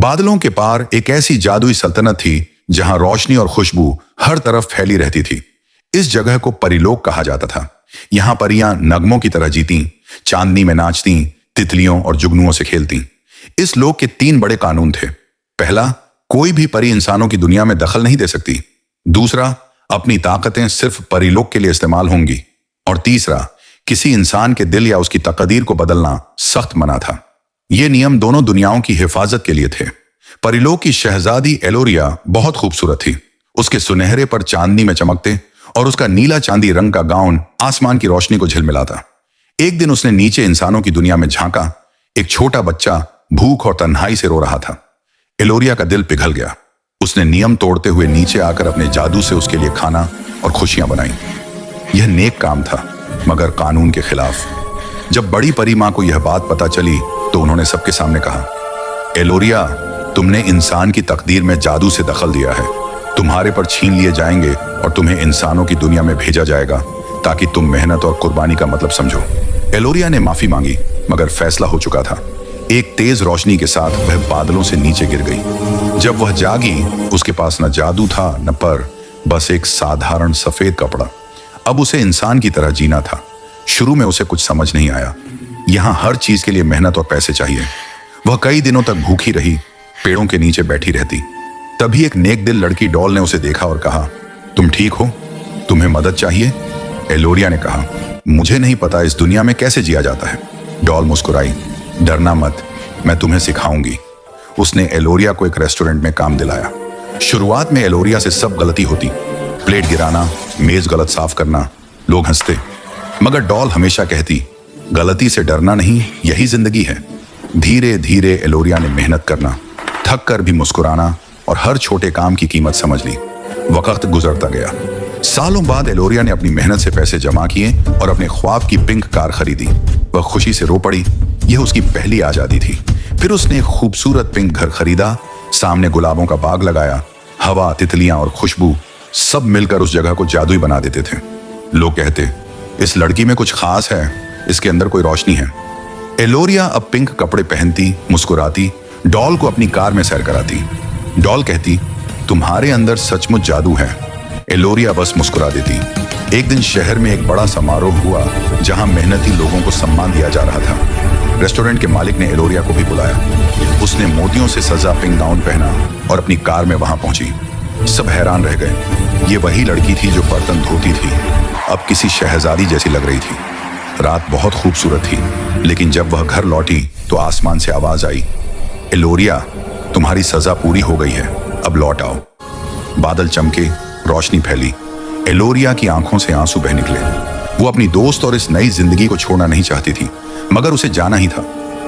बादलों के पार एक ऐसी जादुई सल्तनत थी जहां रोशनी और खुशबू हर तरफ फैली रहती थी। इस जगह को परीलोक कहा जाता था। यहां परियां नगमों की तरह जीती, चांदनी में नाचती, तितलियों और जुगनुओं से खेलती। इस लोक के 3 बड़े कानून थे। पहला, कोई भी परी इंसानों की दुनिया में दखल नहीं दे सकती। दूसरा, अपनी ताकतें सिर्फ परीलोक के लिए इस्तेमाल होंगी। और तीसरा, किसी इंसान के दिल या उसकी तकदीर को बदलना सख्त मना था। ये नियम दोनों दुनियाओं की हिफाजत के लिए थे। परीलोक की शहजादी एलोरिया बहुत खूबसूरत थी। उसके सुनहरे पर चांदनी में चमकते और उसका नीला चांदी रंग का गाउन आसमान की रोशनी को झिलमिलाता। एक दिन उसने नीचे इंसानों की दुनिया में झांका। एक छोटा बच्चा भूख और तन्हाई से रो रहा था। एलोरिया का दिल पिघल गया। उसने नियम तोड़ते हुए नीचे आकर अपने जादू से उसके लिए खाना और खुशियां बनाई। यह नेक काम था, मगर कानून के खिलाफ। जब बड़ी परी मां को यह बात पता चली तो उन्होंने सबके सामने कहा, एलोरिया, तुमने इंसान की तकदीर में जादू से दखल दिया है। तुम्हारे पर छीन लिए जाएंगे और तुम्हें इंसानों की दुनिया में भेजा जाएगा ताकि तुम मेहनत और कुर्बानी का मतलब समझो। एलोरिया ने माफी मांगी, मगर फैसला हो चुका था। एक तेज रोशनी के साथ वह बादलों से नीचे गिर गई। जब वह जागी, उसके पास न जादू था न पर, बस एक साधारण सफेद कपड़ा। अब उसे इंसान की तरह जीना था। शुरू में उसे कुछ समझ नहीं आया। यहाँ हर चीज के लिए मेहनत और पैसे चाहिए। वह कई दिनों तक भूखी रही, पेड़ों के नीचे बैठी रहती। तभी एक नेक दिल लड़की डॉल ने उसे देखा और कहा, तुम ठीक हो? तुम्हें मदद चाहिए? एलोरिया ने कहा, मुझे नहीं पता इस दुनिया में कैसे जिया जाता है। डॉल मुस्कुराई, डरना मत, मैं तुम्हें सिखाऊंगी। उसने एलोरिया को एक रेस्टोरेंट में काम दिलाया। शुरुआत में एलोरिया से सब गलती होती, प्लेट गिराना, मेज गलत साफ करना, लोग हंसते। मगर डॉल हमेशा कहती, गलती से डरना नहीं, यही जिंदगी है। धीरे धीरे एलोरिया ने मेहनत करना, थक कर भी मुस्कुराना और हर छोटे काम की कीमत समझ ली। वक्त गुजरता गया। सालों बाद एलोरिया ने अपनी मेहनत से पैसे जमा किए और अपने ख्वाब की पिंक कार खरीदी। वह खुशी से रो पड़ी। यह उसकी पहली आजादी थी। फिर उसने एक खूबसूरत पिंक घर खरीदा। सामने गुलाबों का बाग लगाया। हवा, तितलियां और खुशबू सब मिलकर उस जगह को जादुई बना देते थे। लोग कहते, इस लड़की में कुछ खास है, इसके अंदर कोई रोशनी है। एलोरिया अब पिंक कपड़े पहनती, मुस्कुराती, डॉल को अपनी कार में सैर कराती। डॉल कहती, तुम्हारे अंदर सचमुच जादू है। एलोरिया बस मुस्कुरा देती। एक दिन शहर में एक बड़ा समारोह हुआ जहां मेहनती लोगों को सम्मान दिया जा रहा था। रेस्टोरेंट के मालिक ने एलोरिया को भी बुलाया। उसने मोतियों से सजा पिंक गाउन पहना और अपनी कार में वहां पहुंची। सब हैरान रह गए। ये वही लड़की थी जो बर्तन धोती थी, अब किसी शहजादी जैसी लग रही थी। रात बहुत खूबसूरत थी, लेकिन जब वह घर लौटी तो आसमान से आवाज आई, एलोरिया, तुम्हारी सजा पूरी हो गई है, अब लौट आओ। बादल चमके, रोशनी फैली। एलोरिया की आंखों से आंसू बह निकले। वो अपनी दोस्त और इस नई जिंदगी को छोड़ना नहीं चाहती थी, मगर उसे जाना ही था।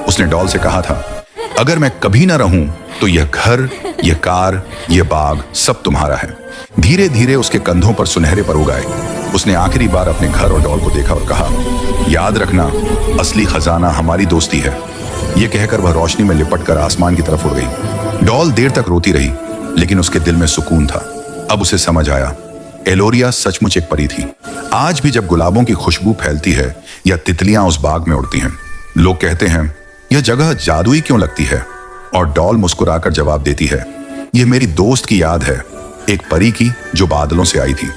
उसने डॉल से कहा था, अगर मैं कभी ना रहूं तो यह घर, यह कार, यह बाग सब तुम्हारा है। धीरे धीरे उसके कंधों पर सुनहरे पर उगाए। उसने आखिरी बार अपने घर और डॉल को देखा और कहा, याद रखना, असली खजाना हमारी दोस्ती है। यह कहकर वह रोशनी में लिपट कर आसमान की तरफ उड़ गई। डॉल देर तक रोती रही, लेकिन उसके दिल में सुकून था। अब उसे समझ आया, एलोरिया सचमुच एक परी थी। आज भी जब गुलाबों की खुशबू फैलती है या तितलियां उस बाग में उड़ती हैं, लोग कहते हैं, यह जगह जादुई क्यों लगती है? और डॉल मुस्कुराकर जवाब देती है, यह मेरी दोस्त की याद है, एक परी की जो बादलों से आई थी।